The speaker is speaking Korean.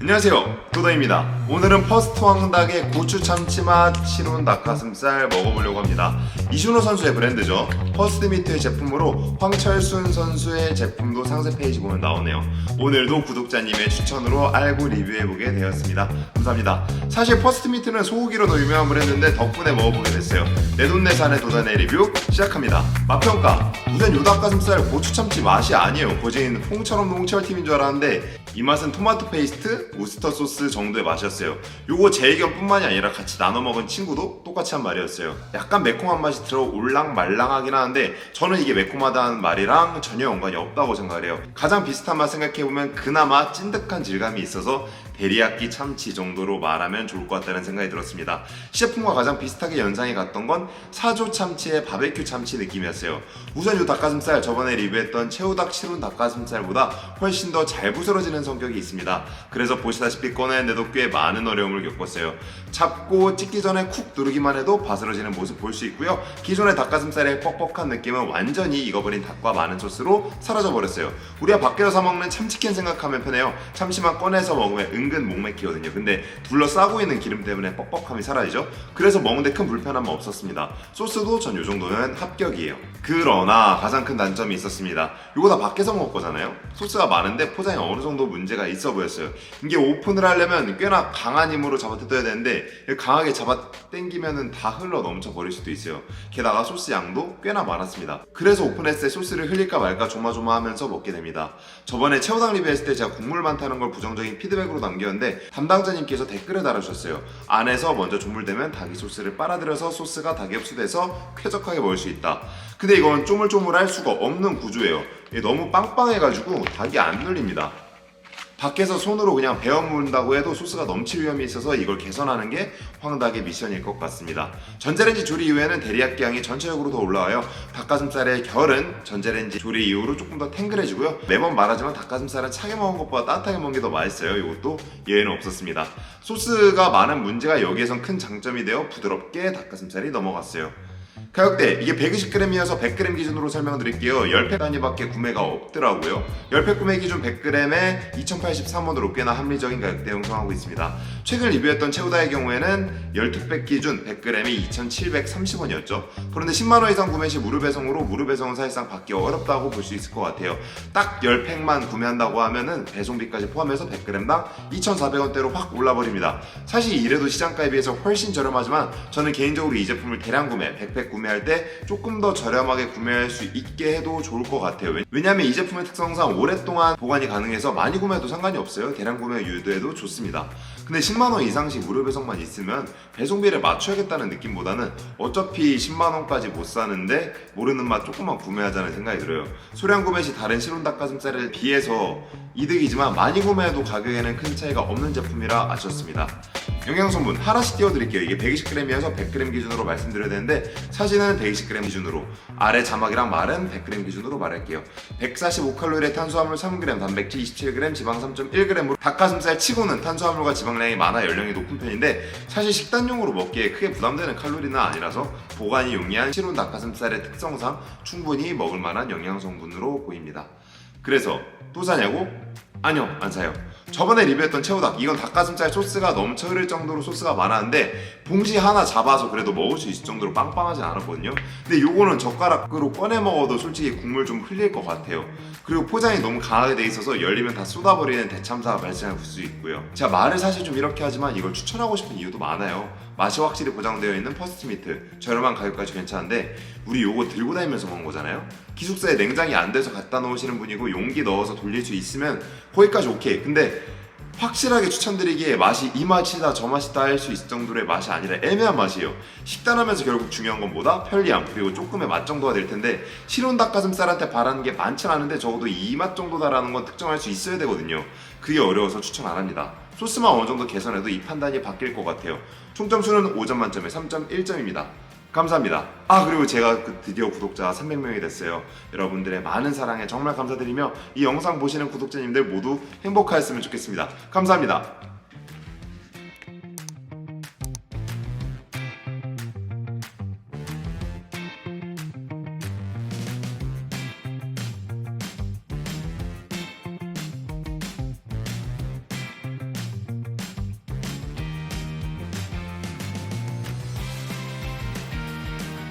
안녕하세요, 도도입니다. 오늘은 퍼스트 황닭의 고추 참치맛 시룬 닭가슴살 먹어보려고 합니다. 이준호 선수의 브랜드죠. 퍼스트 미트의 제품으로 황철순 선수의 제품도 상세 페이지 보면 나오네요. 오늘도 구독자님의 추천으로 알고 리뷰해보게 되었습니다. 감사합니다. 사실 퍼스트 미트는 소고기로 더 유명한 브랜드인데 덕분에 먹어보게 됐어요. 내돈내산의 도단의 리뷰 시작합니다. 맛평가. 우선 요 닭가슴살 고추 참치 맛이 아니에요. 거진 홍처럼 홍철팀인 줄 알았는데 이 맛은 토마토 페이스트, 우스터 소스 정도의 맛이었어요. 요거 제 의견뿐만이 아니라 같이 나눠 먹은 친구도 똑같이 한 말이었어요. 약간 매콤한 맛이 들어 올랑말랑하긴 하는데 저는 이게 매콤하다는 말이랑 전혀 연관이 없다고 생각을 해요. 가장 비슷한 맛 생각해보면 그나마 찐득한 질감이 있어서 데리야끼 참치 정도로 말하면 좋을 것 같다는 생각이 들었습니다. 시제품과 가장 비슷하게 연상이 갔던 건 사조 참치의 바베큐 참치 느낌이었어요. 우선 이 닭가슴살 저번에 리뷰했던 채우닭 시룬 닭가슴살보다 훨씬 더 잘 부스러지는 성격이 있습니다. 그래서 보시다시피 꺼내는데도 꽤 많은 어려움을 겪었어요. 잡고 찢기 전에 쿡 누르기만 해도 바스러지는 모습 볼 수 있고요. 기존의 닭가슴살의 뻑뻑한 느낌은 완전히 익어버린 닭과 많은 소스로 사라져버렸어요. 우리가 밖에서 사 먹는 참치캔 생각하면 편해요. 참치만 꺼내서 먹으면 은근 목맥히거든요. 근데 둘러싸고 있는 기름 때문에 뻑뻑함이 사라지죠. 그래서 먹는데 큰 불편함은 없었습니다. 소스도 전 요 정도면 합격이에요. 그러나 가장 큰 단점이 있었습니다. 이거 다 밖에서 먹을 거잖아요. 소스가 많은데 포장이 어느 정도 문제가 있어 보였어요. 이게 오픈을 하려면 꽤나 강한 힘으로 잡아뜯어야 되는데 강하게 잡아당기면 다 흘러 넘쳐 버릴 수도 있어요. 게다가 소스 양도 꽤나 많았습니다. 그래서 오픈했을 때 소스를 흘릴까 말까 조마조마하면서 먹게 됩니다. 저번에 채우당 리뷰했을 때 제가 국물 많다는 걸 부정적인 피드백으로 남겼는데 담당자님께서 댓글을 달아주셨어요. 안에서 먼저 조물대면 닭이 소스를 빨아들여서 소스가 닭에 흡수돼서 쾌적하게 먹을 수 있다. 근데 이건 쪼물쪼물할 수가 없는 구조예요. 너무 빵빵해가지고 닭이 안 눌립니다. 밖에서 손으로 그냥 베어 문다고 해도 소스가 넘칠 위험이 있어서 이걸 개선하는 게 황닭의 미션일 것 같습니다. 전자레인지 조리 이후에는 데리야끼 향이 전체적으로 더 올라와요. 닭가슴살의 결은 전자레인지 조리 이후로 조금 더 탱글해지고요. 매번 말하지만 닭가슴살은 차게 먹은 것보다 따뜻하게 먹는 게 더 맛있어요. 이것도 예외는 없었습니다. 소스가 많은 문제가 여기에선 큰 장점이 되어 부드럽게 닭가슴살이 넘어갔어요. 가격대 이게 120g이어서 100g 기준으로 설명드릴게요. 10팩 단위밖에 구매가 없더라고요. 10팩 구매 기준 100g에 2,083원으로 꽤나 합리적인 가격대 형성하고 있습니다. 최근 리뷰했던 채우다의 경우에는 12팩 기준 100g이 2,730원이었죠. 그런데 10만원 이상 구매 시 무료 배송으로 무료 배송은 사실상 받기 어렵다고 볼 수 있을 것 같아요. 딱 10팩만 구매한다고 하면은 배송비까지 포함해서 100g당 2,400원대로 확 올라버립니다. 사실 이래도 시장가에 비해서 훨씬 저렴하지만 저는 개인적으로 이 제품을 대량 구매, 100팩 구매할 때 조금 더 저렴하게 구매할 수 있게 해도 좋을 것 같아요. 왜냐하면 이 제품의 특성상 오랫동안 보관이 가능해서 많이 구매해도 상관이 없어요. 대량 구매 유도해도 좋습니다. 근데 10만원 이상씩 무료 배송만 있으면 배송비를 맞춰야겠다는 느낌보다는 어차피 10만원까지 못 사는데 모르는 맛 조금만 구매하자는 생각이 들어요. 소량 구매 시 다른 시룬 닭가슴살에 비해서 이득이지만 많이 구매해도 가격에는 큰 차이가 없는 제품이라 아쉬웠습니다. 영양성분 하나씩 띄워드릴게요. 이게 120g이어서 100g 기준으로 말씀드려야 되는데 사진은 120g 기준으로, 아래 자막이랑 말은 100g 기준으로 말할게요. 145칼로리의 탄수화물 3g, 단백질 27g, 지방 3.1g으로 닭가슴살 치고는 탄수화물과 지방량이 많아 연령이 높은 편인데 사실 식단용으로 먹기에 크게 부담되는 칼로리는 아니라서 보관이 용이한 시룬 닭가슴살의 특성상 충분히 먹을 만한 영양성분으로 보입니다. 그래서 또 사냐고? 아니요, 안 사요. 저번에 리뷰했던 채우닭, 이건 닭가슴살 소스가 넘쳐 흐를 정도로 소스가 많았는데 봉지 하나 잡아서 그래도 먹을 수 있을 정도로 빵빵하진 않았거든요. 근데 요거는 젓가락으로 꺼내 먹어도 솔직히 국물 좀 흘릴 것 같아요. 그리고 포장이 너무 강하게 돼 있어서 열리면 다 쏟아버리는 대참사가 발생할 수 있고요. 제가 말을 사실 좀 이렇게 하지만 이걸 추천하고 싶은 이유도 많아요. 맛이 확실히 보장되어 있는 퍼스트 미트, 저렴한 가격까지 괜찮은데 우리 요거 들고 다니면서 먹는 거잖아요. 기숙사에 냉장이 안 돼서 갖다 놓으시는 분이고 용기 넣어서 돌릴 수 있으면 거기까지 오케이. 근데 확실하게 추천드리기에 맛이 이 맛이다 저 맛이다 할 수 있을 정도의 맛이 아니라 애매한 맛이에요. 식단하면서 결국 중요한 건 뭐다? 편리함, 그리고 조금의 맛 정도가 될 텐데 시룬 닭가슴살한테 바라는 게 많진 않은데 적어도 이 맛 정도다라는 건 특정할 수 있어야 되거든요. 그게 어려워서 추천 안 합니다. 소스만 어느 정도 개선해도 이 판단이 바뀔 것 같아요. 총점수는 5점 만점에 3.1점입니다. 감사합니다. 그리고 제가 드디어 구독자 300명이 됐어요. 여러분들의 많은 사랑에 정말 감사드리며 이 영상 보시는 구독자님들 모두 행복하였으면 좋겠습니다. 감사합니다.